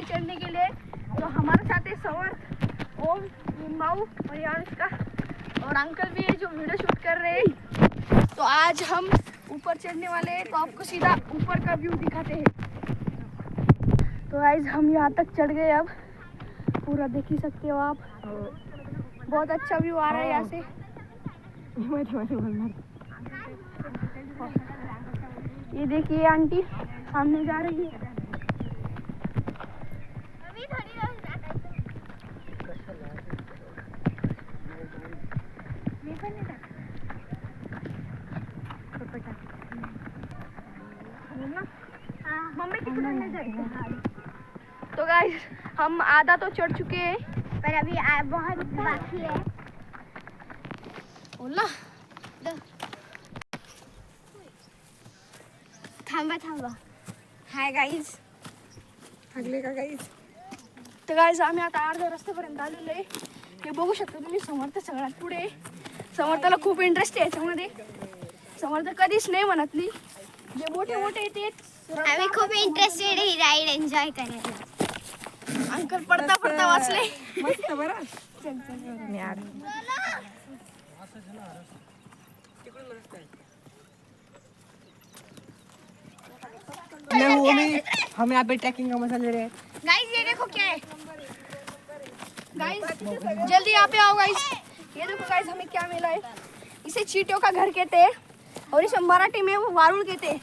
पहाड़ चढ़ने के लिए। तो हमारे साथ है समर, ओम, माऊ और अनुष्का और अंकल भी है जो वीडियो शूट कर रहे हैं। तो आज हम ऊपर चढ़ने वाले हैं, तो आपको सीधा ऊपर का व्यू दिखाते हैं। तो गाइस हम यहाँ तक चढ़ गए, अब पूरा देख ही सकते हो आप। बहुत अच्छा व्यू आ रहा है यहाँ से। ये देखिए आंटी सामने जा रही है। तो गाइस हम आधा तो चढ़ चुके हैं, पर अभी बहुत बाकी है। बोला थांबा। हाय गाईज, थकले का गाईस? तर गाईस आम्ही आता अर्ध्या रस्त्यापर्यंत आलेलो आहे. हे बघू शकता तुम्ही, समर्थ सगळ्यात पुढे आहे. समर्थाला खूप इंटरेस्ट आहे याच्यामध्ये. समर्थ कधीच नाही म्हणत नाही. जे मोठे मोठे येते आम्ही खूप इंटरेस्टेड ही राईड एन्जॉय करायला. अंकल पडता पडता वाचले. मस्त बरं. हम यहाँ पे ट्रैकिंग का मजा ले रहे हैं. गाइस ये देखो क्या है. गाइस जल्दी यहाँ पे आओ गाइस. ये देखो गाइस हमें क्या मिला है. इसे चींटियों का घर कहते हैं और इसे मराठी में वो वारुल कहते हैं.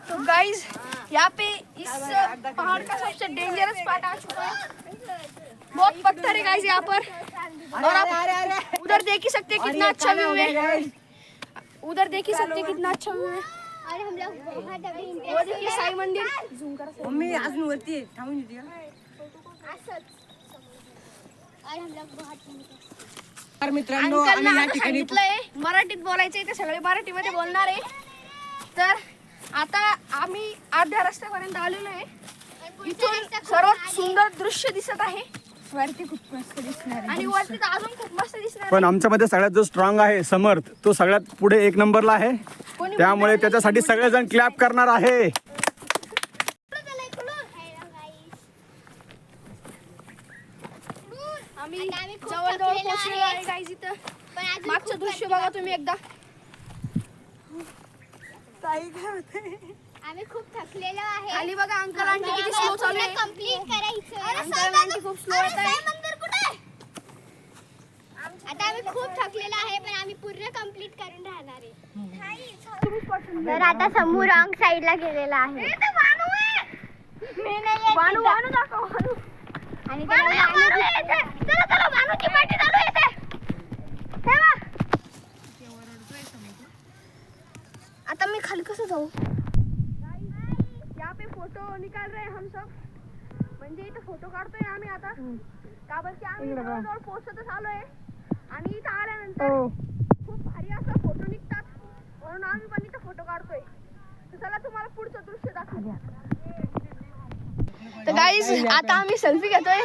तो गाइस यहाँ पे इस पहाड़ का सबसे डेंजरस पार्ट आ चुका है. बहुत पत्थर है गाइस यहाँ पर. और आप उधर देख ही सकते हैं कितना अच्छा व्यू है. उधर देख ही सकते हैं कितना अच्छा व्यू है. और हम लोग बहुत अभी वो देखिए साई मंदिर. मम्मी आज मी वरती आहे, थांबून येते का? और हम लोग बहुत तर मित्रांनो आम्ही या ठिकाणी सांगितलंय मराठीत बोलायचंय, ते सगळे मराठीमध्ये बोलणार आहे. तर आता आम्ही अर्ध्या रस्त्यापर्यंत आलेलो आहे. इथून सर्वात सुंदर दृश्य दिसत आहे. वरती खूप मस्त दिसणार आहे आणि वरती तर अजून खूप मस्त दिसणार. पण आमच्यामध्ये सगळ्यात जो स्ट्रॉंग आहे समर्थ, तो सगळ्यात पुढे एक नंबरला आहे. त्यामुळे त्याच्यासाठी सगळेजण क्लॅप करणार आहे. आम्ही जवळजवळ पोहोचलेलो आहे गाईज. इथं मागचं दृश्य बघा तुम्ही एकदा. आम्ही खूप थकलेलो आहे. खाली बघा अंकल आंटी किती स्लो चालू आहे. कंप्लीट करायचं. अंकल आंटी खूप स्लो येत आहे. आता आम्ही खूप थकलेलो आहे, पण आम्ही पूर्ण कंप्लीट करून राहणार आहे. तर आता समोर रॉंग साइडला गेलेला आहे. वानू दाखव वानू. आणि चला मानूची पार्टी चालू येते. आता मी खाली कसं जाऊ. यहाँ पे फोटो निकाल रहे हैं हम सब. म्हणजे इथं फोटो काढतोय आम्ही आता. का बरं की आम्ही जवळजवळ पोहोचतच आलोय आणि इथं आल्यानंतर खूप भारी असा फोटो निघतात, म्हणून आम्ही पण इथं फोटो काढतोय. तर चला तुम्हाला पुढचं दृश्य दाखवूया. तर गाईज आता आम्ही सेल्फी घेतोय.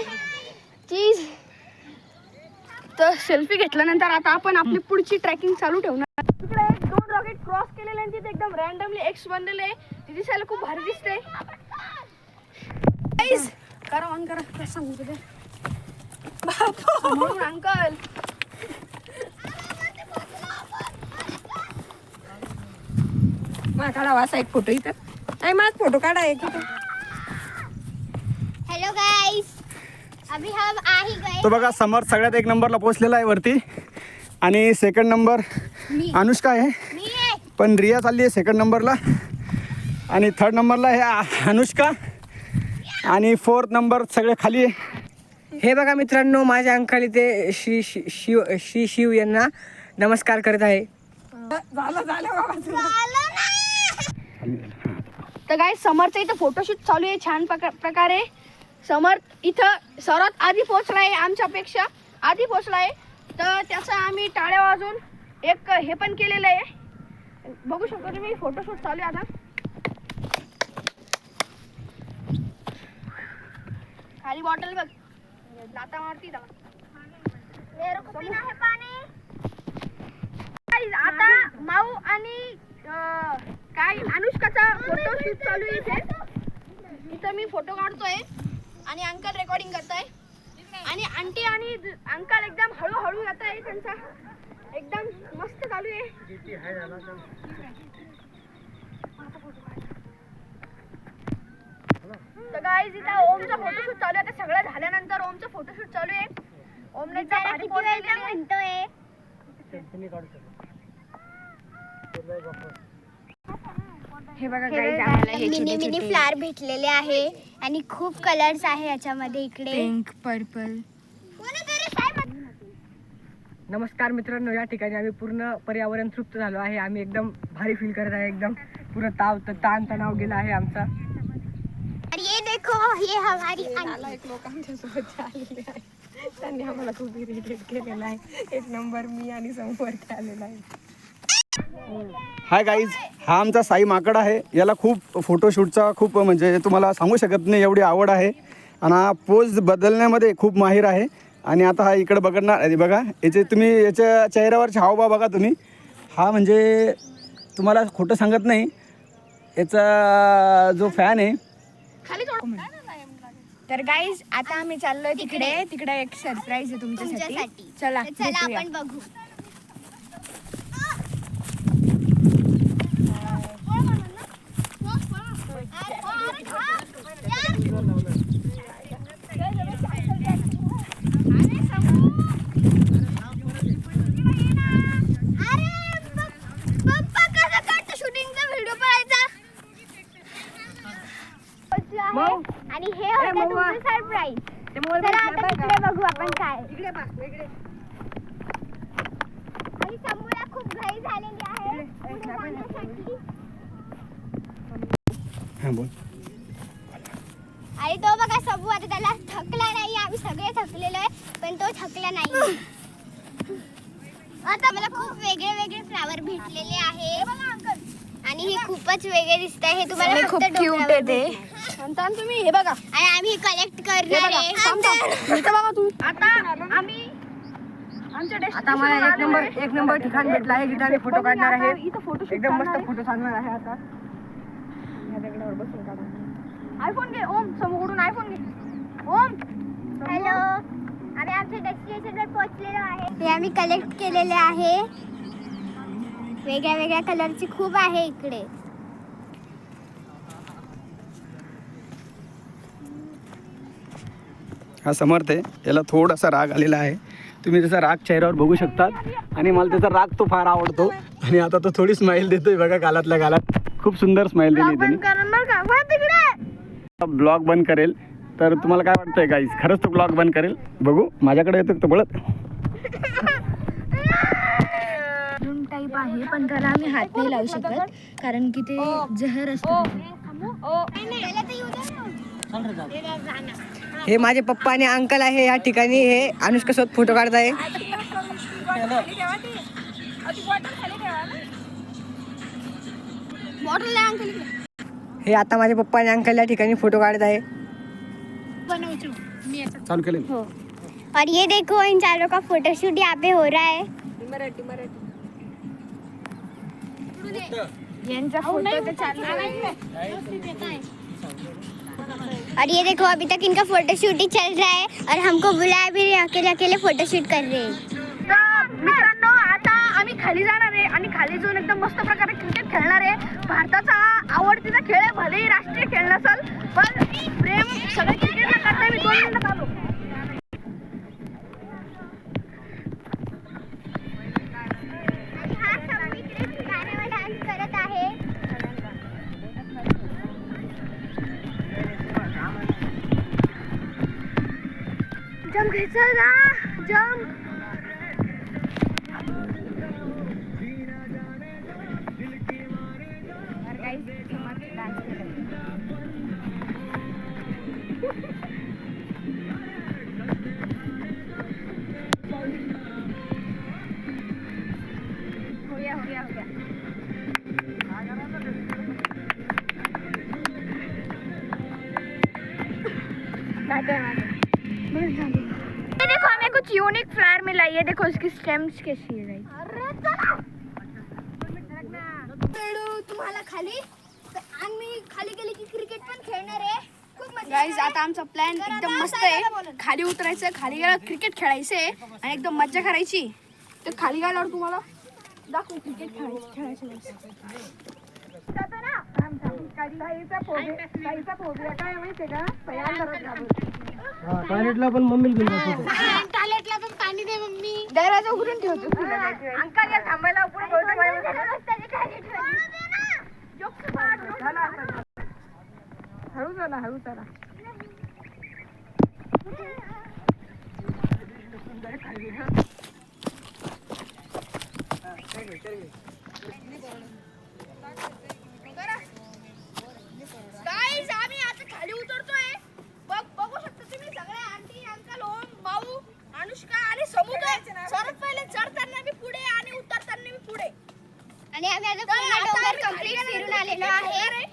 चीज तर सेल्फी घेतल्यानंतर आता आपण आपली पुढची ट्रॅकिंग चालू ठेवणार. तिकडे एक 2 रॉकेट क्रॉस केलेले आणि तिथे एकदम रँडमली एक्स बनलेले आहे. ते दिसायला खूप भारी दिसते. गाईज करा ऑन करा. काय सांगू तुझे म्हणून अंकल. मला काढावा असा एक फोटो इथं. नाही मला फोटो काढा एक इथं. हेलो गाइस, अभी हम आ ही गए. तो बघा समर्थ सगळ्यात एक नंबरला पोहोचलेला आहे वरती. आणि सेकंड नंबर अनुष्का आहे. मी आहे. पण रिया चालली आहे सेकंड नंबरला. आणि थर्ड नंबरला आहे अनुष्का. आणि 4th नंबर सगळे खाली आहे. हे बघा मित्रांनो, माझ्या अंकल इथे श्री शिव यांना नमस्कार करत आहे. तर गाईज समर्थचं इथं फोटोशूट चालू आहे छान प्रकारे. समर्थ इथं सर्वात आधी पोहोचला आहे, आमच्यापेक्षा आधी पोहोचला आहे. तर त्याचा आम्ही टाळ्या वाजून एक हे पण केलेलं आहे. बघू शकतो तुम्ही फोटोशूट चालू आहे आता. खाली बॉटल बघ, लाता मारती आता माऊ आणि काय अनुष्काचा फोटोशूट चालू आहे इथे. इथं मी फोटो काढतोय आणि अंकल रेकॉर्डिंग करताय आणि आंटी आणि अंकल एकदम हळूहळू जात आहे. त्यांचा एकदम मस्त चालू आहे. तर गाईज इथं ओमचा फोटोशूट चालू आहे. आता सगळं झाल्यानंतर ओमचं फोटोशूट चालू आहे. ओमने किती वेळचा म्हणतोय. हे बघा गाईज आम्हाला हे मिनी मिनी फ्लावर भेटलेले आहे आणि खूप कलर्स आहे याच्यामध्ये. इकडे पिंक पर्पल. नमस्कार मित्रांनो, या ठिकाणी आम्ही पूर्ण पर्यावरण तृप्त झालो आहे. आम्ही एकदम भारी फील करत आहे. एकदम पूर्ण ताण तणाव गेला आहे आमचा. और ये देखो ये हमारी एक लोक आमच्या सोबत आलेले आहे. त्यांनी आम्हाला खूप इरिटेट केलेला आहे. एक नंबर मी आणि समोर आलेला आहे. हाय गाईज, हा आमचा साई माकड आहे. याला खूप फोटोशूटचा खूप म्हणजे तुम्हाला सांगू शकत नाही एवढी आवड आहे. आणि हा पोज बदलण्यामध्ये खूप माहीर आहे. आणि आता हा इकडे बघणार बघा, याचे तुम्ही याच्या चेहऱ्यावरचे हावभाव बघा तुम्ही. हा म्हणजे तुम्हाला खोटं सांगत नाही, याचा जो फॅन आहे. तर गाईज आता आम्ही चाललोय तिकडे एक सरप्राईज आहे तुमच्यासाठी. चला चला आपण बघू. आणि हे होतं तुमचं सरप्राईज. चला आता तिकडे बघू आपण काय. आणि समोर खूप घाई झालेली आहे पुढे जाण्यासाठी. हां बोल. आणि तो बघा सबू आता त्याला थकला नाही. आम्ही सगळे थकलेलो आहे पण तो थकला नाही. आता मला खूप वेगळे वेगळे फ्लावर भेटलेले आहे आणि हे खूपच वेगळे दिसत आहे. हे तुम्हाला खूप फक्त क्यूट आहे डोक्यावर ते. भेटणार. नंतर तुम्ही हे बघा. आणि आम्ही कलेक्ट करणार आहे. इथं बघा तुम्ही. आता आम्ही आमच्या आता आम्हाला एक नंबर ठिकाण भेटलं आहे जिथे आम्ही फोटो काढणार आहे. इथं फोटो एकदम मस्त फोटो सांगणार आहे. आता आयफोन घे ओम. समोरून आयफोन घे ओम. हॅलो, आम्ही आमच्या डेस्टिनेशनवर पोहोचलेलो आहे. हे आम्ही कलेक्ट केलेले आहे. वेगळ्या वेगळ्या कलरची खूप आहे इकडे. हा समर्थ आहे, याला थोडासा राग आलेला आहे. तुम्ही त्याचा राग चेहऱ्यावर बघू शकतात. आणि मला त्याचा राग तो फार आवडतो. आणि आता तो थोडी स्माईल देतोय बघा, गालातल्या गालात खूप सुंदर स्माईल दिली त्याने. ब्लॉग बंद करेल तर तुम्हाला काय वाटतंय गाईज? खरंच तो ब्लॉग बंद करेल. बघू माझ्याकडे येतो तो बळत. टाईप आहे पण त्याला आम्ही हात नाही लावू शकत कारण की ते जहर असतं. हे माझे पप्पा आणि अंकल आहे या ठिकाणी. हे अनुष्का सोबत फोटो काढत आहे. हे आता माझे पप्पा आणि अंकल या ठिकाणी फोटो काढत आहे. चालू केले. हो. और ये देखो इन चारों का फोटोशूट यहाँ पे हो रहा है. यांचा फोटो तर चालला आहे. और ये देखो अभी तक इनका फोटोशूट ही चल रहा है और हमको बुलाया भी नहीं, अकेले अकेले फोटोशूट कर रहे हैं. तर मित्रांनो आता आम्ही खाली जाणार आहे आणि खाली जाऊन एकदम मस्त प्रकारे क्रिकेट खेळणार आहे. भारताचा आवडतीचा खेळ आहे. भलेही राष्ट्रीय खेळ नसल पण प्रेम सगळे क्रिकेटला करताय. मी 2 मिनिटात आलो. आणि हा समू इकडे गाण्यावर डान्स करत आहे. जम घ्यायचं ना जम. ये देखो हमें कुछ यूनिक फ्लावर मिला. ये देखो इसकी स्टेम्स कैसी है. तुम्हाला खाली आम्ही खाली गेले की क्रिकेट पण खेळणार आहे. गाईज आता आमचा प्लॅन एकदम मस्त आहे. खाली उतरायचं, खाली गेला क्रिकेट खेळायचंय आणि एकदम मज्जा करायची. तर खाली गेल्यावर तुम्हाला दाखवू क्रिकेट खेळायचं काय माहितीये का टॉयलेटला पण मम्मी घेऊन जातो. टॉयलेटला पण पाणी दे मम्मी. दरवाजा उघडून ठेवतो. अंकल या थांबायला हळू चला हळू चला. गाईज आम्ही आता खाली उतरतोय. बघू शकता तुम्ही सगळे आंटी अंकल ओम भाऊ अनुष्का आणि समुद्र. सर्वात पहिले चढताना मी पुढे आणि उतरताना मी पुढे. आणि आम्ही आता पूर्ण डोंगर कंप्लीट फिरून आलेलो आहे.